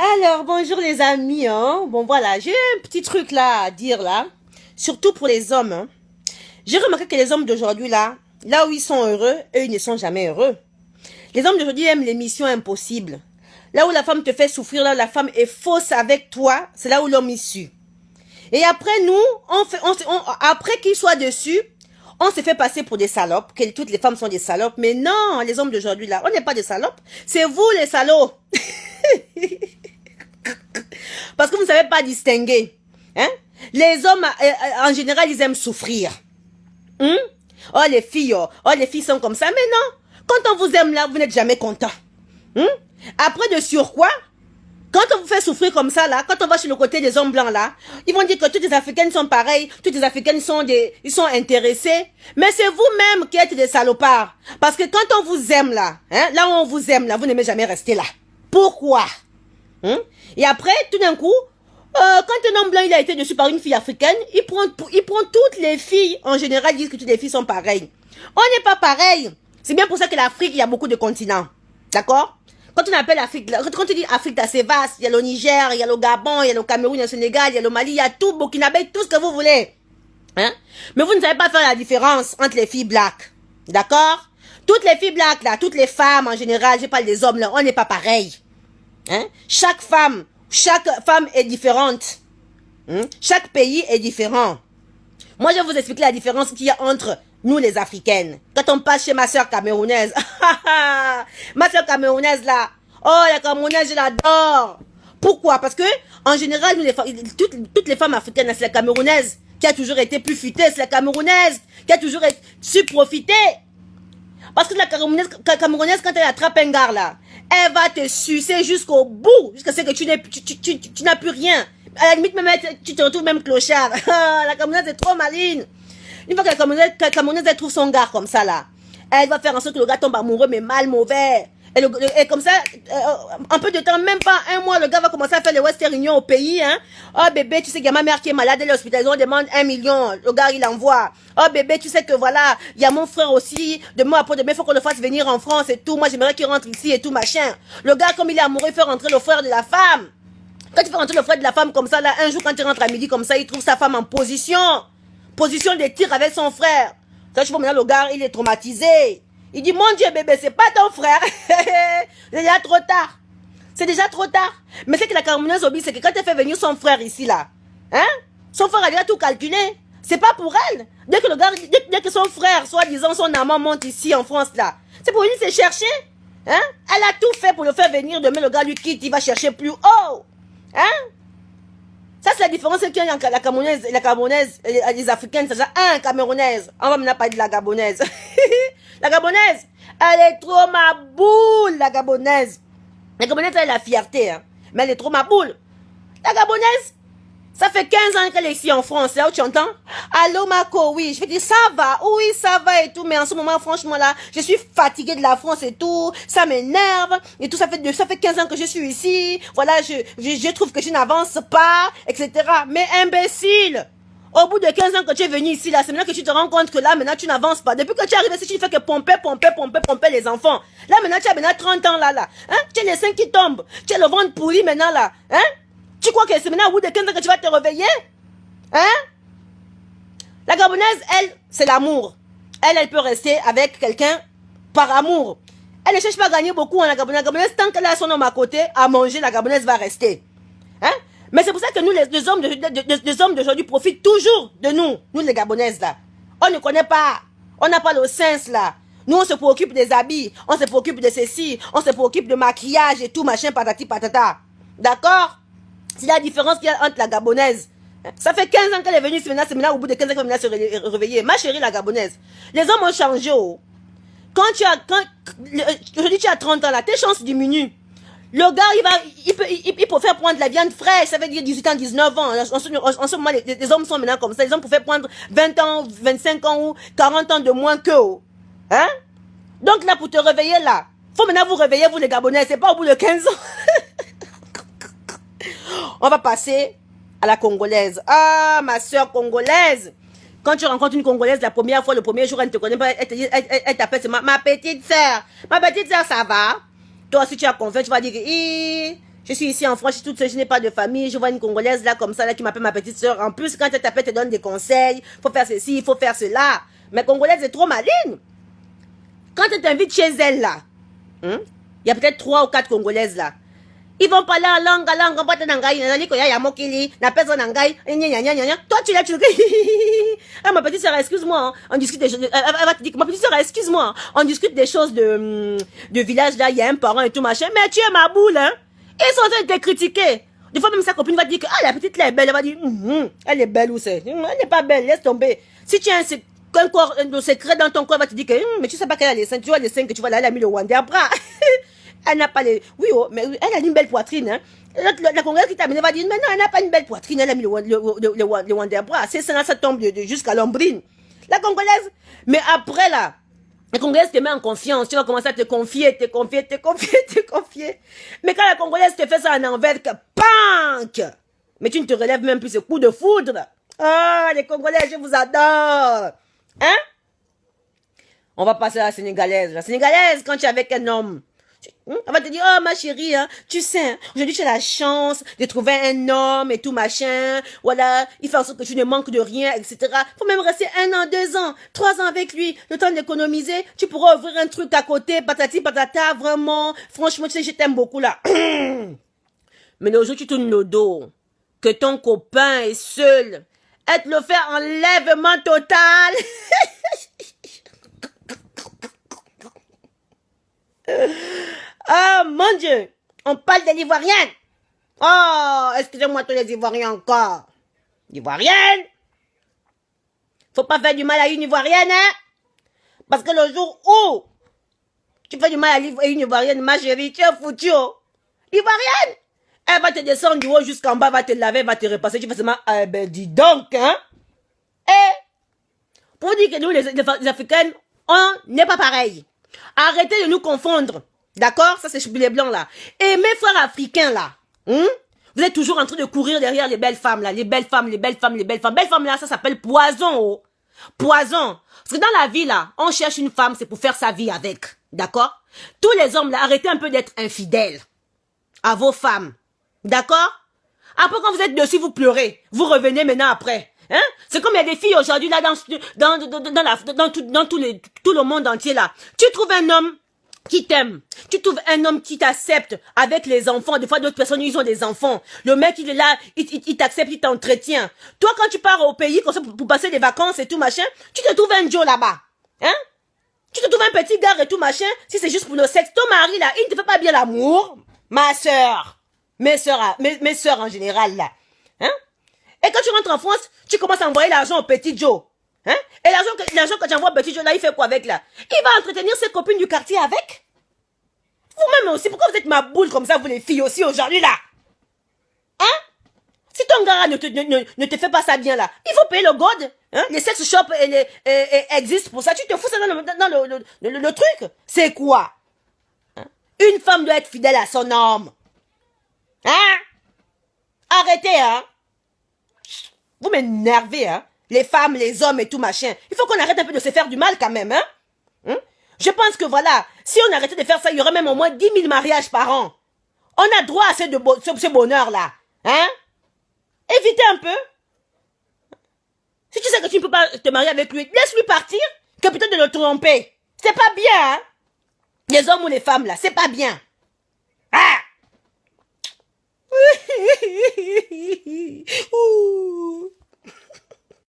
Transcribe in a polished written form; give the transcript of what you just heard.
Alors, bonjour les amis, hein. Bon, voilà, j'ai un petit truc là à dire là, surtout pour les hommes, hein. J'ai remarqué que les hommes d'aujourd'hui là où ils sont heureux, eux, ils ne sont jamais heureux. Les hommes d'aujourd'hui aiment les missions impossibles. Là où la femme te fait souffrir, là où la femme est fausse avec toi, c'est là où l'homme est su. Et après, nous, après qu'ils soient dessus, on se fait passer pour des salopes, que toutes les femmes sont des salopes. Mais non, les hommes d'aujourd'hui là, on n'est pas des salopes. C'est vous les salauds. Parce que vous ne savez pas distinguer. Hein? Les hommes, en général, ils aiment souffrir. Oh, les filles sont comme ça. Mais non, quand on vous aime là, vous n'êtes jamais content. Après, de surcroît, quand on vous fait souffrir comme ça, là, quand on va sur le côté des hommes blancs, là, ils vont dire que toutes les Africaines sont pareilles, toutes les Africaines ils sont intéressés. Mais c'est vous-même qui êtes des salopards. Parce que quand on vous aime, là, hein, là où on vous aime, là, vous n'aimez jamais rester là. Pourquoi? Et après, tout d'un coup, quand un homme blanc il a été dessus par une fille africaine, il prend toutes les filles, en général, ils disent que toutes les filles sont pareilles. On n'est pas pareil. C'est bien pour ça que l'Afrique, il y a beaucoup de continents. D'accord? Quand on appelle Afrique, quand on dit Afrique, c'est vaste. Il y a le Niger, il y a le Gabon, il y a le Cameroun, il y a le Sénégal, il y a le Mali, il y a tout, Burkinabé, tout ce que vous voulez. Hein? Mais vous ne savez pas faire la différence entre les filles black. D'accord? Toutes les filles black, là, toutes les femmes, en général, je parle des hommes, là, on n'est pas pareil. Hein? Chaque femme est différente. Chaque pays est différent. Moi, je vais vous expliquer la différence qu'il y a entre nous, les Africaines. Quand on passe chez ma soeur camerounaise, ma soeur camerounaise, là, oh, la camerounaise, je l'adore. Pourquoi? Parce que, en général, nous, toutes les femmes africaines, c'est la camerounaise qui a toujours été plus futée, c'est la camerounaise qui a toujours su profiter. Parce que la camerounaise, quand elle attrape un gars, là, elle va te sucer jusqu'au bout, jusqu'à ce que tu n'as plus rien. À la limite, même, tu te retrouves même clochard. La camerounaise est trop maligne. Une fois que la camerounaise, elle trouve son gars comme ça, là, elle va faire en sorte que le gars tombe amoureux, mais mal, mauvais. Et comme ça, un peu de temps, même pas un mois, le gars va commencer à faire les Western Union au pays, hein. Oh bébé, tu sais qu'il y a ma mère qui est malade, elle est hospitalisée, on demande 1 million. Le gars, il envoie. Oh bébé, tu sais que voilà, il y a mon frère aussi, demain après demain, il faut qu'on le fasse venir en France et tout. Moi, j'aimerais qu'il rentre ici et tout, machin. Le gars, comme il est amoureux, il fait rentrer le frère de la femme. Quand tu fais rentrer le frère de la femme comme ça, là, un jour, quand tu rentres à midi comme ça, il trouve sa femme en position de tir avec son frère. Ça, je vois maintenant, le gars, il est traumatisé. Il dit, mon Dieu, bébé, c'est pas ton frère. C'est déjà trop tard. C'est déjà trop tard. Mais c'est que la camerounaise oublie, c'est que quand elle fait venir son frère ici, là, hein, son frère a déjà tout calculé. C'est pas pour elle. Dès que le gars, dès que son frère, soi-disant son amant monte ici en France, là, c'est pour venir se chercher. Hein? Elle a tout fait pour le faire venir. Demain, le gars lui quitte, il va chercher plus haut. Hein? Ça, c'est la différence qu'il y a entre la Camerounaise, les Africaines, c'est ça, Camerounaise. On va maintenant parler de la Gabonaise. La Gabonaise, elle est trop ma boule, la Gabonaise. La Gabonaise, elle a la fierté, hein. Mais elle est trop ma boule. La Gabonaise, ça fait 15 ans qu'elle est ici en France, là où tu entends? Allô, Marco, oui. Je vais dire, ça va, oui, ça va et tout, mais en ce moment, franchement, là, je suis fatiguée de la France et tout, ça m'énerve, et tout, ça fait 15 ans que je suis ici, voilà, je trouve que je n'avance pas, etc. Mais imbécile! Au bout de 15 ans que tu es venu ici, là, c'est maintenant que tu te rends compte que là, maintenant, tu n'avances pas. Depuis que tu arrives ici, tu ne fais que pomper les enfants. Là, maintenant, tu as maintenant 30 ans, là. Hein? Tu as les seins qui tombent. Tu as le ventre pourri, maintenant, là. Hein? Tu crois que c'est maintenant, au bout de 15 ans, que tu vas te réveiller? Hein? La Gabonaise, elle, c'est l'amour. Elle peut rester avec quelqu'un par amour. Elle ne cherche pas à gagner beaucoup, hein, la Gabonaise. La Gabonaise, tant qu'elle a son homme à côté, à manger, la Gabonaise va rester. Hein? Mais c'est pour ça que nous, les hommes d'aujourd'hui profitent toujours de nous les Gabonaises, là. On ne connaît pas. On n'a pas le sens, là. Nous, on se préoccupe des habits, on se préoccupe de ceci, on se préoccupe de maquillage et tout, machin, patati patata. D'accord? C'est la différence qu'il y a entre la Gabonaise. Ça fait 15 ans qu'elle est venue, c'est maintenant, au bout de 15 ans qu'elle est venue se réveiller. Ma chérie, la Gabonaise. Les hommes ont changé, oh. Aujourd'hui, tu as 30 ans, là, tes chances diminuent. Le gars, il peut faire prendre de la viande fraîche, ça veut dire 18 ans, 19 ans. En ce moment, les hommes sont maintenant comme ça. Les hommes peuvent prendre 20 ans, 25 ans ou 40 ans de moins qu'eux. Hein? Donc là, pour te réveiller là, faut maintenant vous réveiller, vous les Gabonais, c'est pas au bout de 15 ans. On va passer à la Congolaise. Ah, ma soeur congolaise. Quand tu rencontres une Congolaise la première fois, le premier jour, elle ne te connaît pas, elle t'appelle, c'est ma petite soeur. Ma petite soeur, ça va? Toi, si tu as confiance, tu vas dire, Je suis ici en France, je suis toute seule, je n'ai pas de famille. Je vois une Congolaise là, comme ça, là, qui m'appelle ma petite soeur. En plus, quand elle t'appelle, elle te donne des conseils. Faut faire ceci, il faut faire cela. Mais Congolaise est trop maligne. Quand elle t'invite chez elle là, il y a peut-être 3 ou 4 Congolaises là. Ils vont parler en langue, toi tu l'as, tu le ah, ma petite soeur, excuse-moi, hein. On discute des choses, elle va te dire, ma petite soeur, excuse-moi, on discute des choses de village là, il y a un parent et tout machin, mais tu es ma boule, hein. Ils sont en train de te critiquer. Des fois même sa copine va dire que, ah, la petite là est belle, elle va dire, elle est belle ou c'est, elle n'est pas belle, laisse tomber. Si tu as un secret dans ton corps, elle va te dire que, mais tu sais pas qu'elle a les seins, tu vois les seins que tu vois là, elle a mis le Wanda bras. Elle n'a pas les... Oui, oh, mais elle a une belle poitrine. Hein. La Congolaise qui t'a amené va dire, mais non, elle n'a pas une belle poitrine. Elle a mis le Wonderbra. C'est ça, ça tombe jusqu'à l'ombrine. La Congolaise... Mais après, là, la Congolaise te met en confiance. Tu vas commencer à te confier. Mais quand la Congolaise te fait ça en envers, que pank! Mais tu ne te relèves même plus ce coup de foudre. Ah, les Congolais, je vous adore. Hein? On va passer à la Sénégalaise. La Sénégalaise, quand tu es avec un homme, elle va te dire, oh ma chérie, hein, tu sais, hein, aujourd'hui tu as la chance de trouver un homme et tout machin, voilà, il fait en sorte que tu ne manques de rien, etc. Faut même rester 1 an, 2 ans, 3 ans avec lui, le temps d'économiser, tu pourras ouvrir un truc à côté, patati patata, vraiment, franchement, tu sais, je t'aime beaucoup là. Mais le jour où tu tournes le dos, que ton copain est seul, elle te le fait enlèvement total. Oh mon Dieu, on parle de l'Ivoirienne. Oh, excusez-moi tous les Ivoiriens encore. L'Ivoirienne, faut pas faire du mal à une Ivoirienne, hein. Parce que le jour où tu fais du mal à une Ivoirienne, ma chérie, tu es foutu. L'Ivoirienne, elle va te descendre du haut jusqu'en bas, va te laver, va te repasser. Tu fais seulement, ben dis donc, hein. Et pour dire que nous, les Africaines, on n'est pas pareil. Arrêtez de nous confondre. D'accord? Ça, c'est les blancs, là. Et mes frères africains, là. Vous êtes toujours en train de courir derrière les belles femmes, là. Les belles femmes, les belles femmes, les belles femmes. Belles femmes, là, ça s'appelle poison, oh. Poison. Parce que dans la vie, là, on cherche une femme, c'est pour faire sa vie avec. D'accord? Tous les hommes, là, arrêtez un peu d'être infidèles à vos femmes. D'accord? Après, quand vous êtes dessus, vous pleurez. Vous revenez maintenant après. Hein? C'est comme il y a des filles aujourd'hui là dans tout le monde entier là. Tu trouves un homme qui t'aime. Tu trouves un homme qui t'accepte avec les enfants. Des fois d'autres personnes ils ont des enfants. Le mec il est là, il t'accepte, il t'entretient. Toi quand tu pars au pays comme ça pour passer des vacances et tout machin, tu te trouves un Joe là-bas. Hein? Tu te trouves un petit gars et tout machin. Si c'est juste pour le sexe, ton mari là, il ne te fait pas bien l'amour. Ma soeur, mes soeurs en général là. Hein? Et quand tu rentres en France, tu commences à envoyer l'argent au petit Joe. Hein? Et l'argent que tu envoies au petit Joe, là, il fait quoi avec là? Il va entretenir ses copines du quartier avec? Vous-même aussi, pourquoi vous êtes ma boule comme ça, vous les filles aussi aujourd'hui là? Hein? Si ton gars ne te fait pas ça bien là, il faut payer le god. Hein? Les sex shops existent pour ça. Tu te fous ça dans le truc. C'est quoi? Hein? Une femme doit être fidèle à son homme. Hein? Arrêtez, hein? Vous m'énervez, hein? Les femmes, les hommes et tout machin. Il faut qu'on arrête un peu de se faire du mal quand même, hein? Je pense que voilà, si on arrêtait de faire ça, il y aurait même au moins 10 000 mariages par an. On a droit à ce bonheur-là, hein? Évitez un peu. Si tu sais que tu ne peux pas te marier avec lui, laisse-lui partir, que peut-être de le tromper. C'est pas bien, hein? Les hommes ou les femmes, là, c'est pas bien. Ah!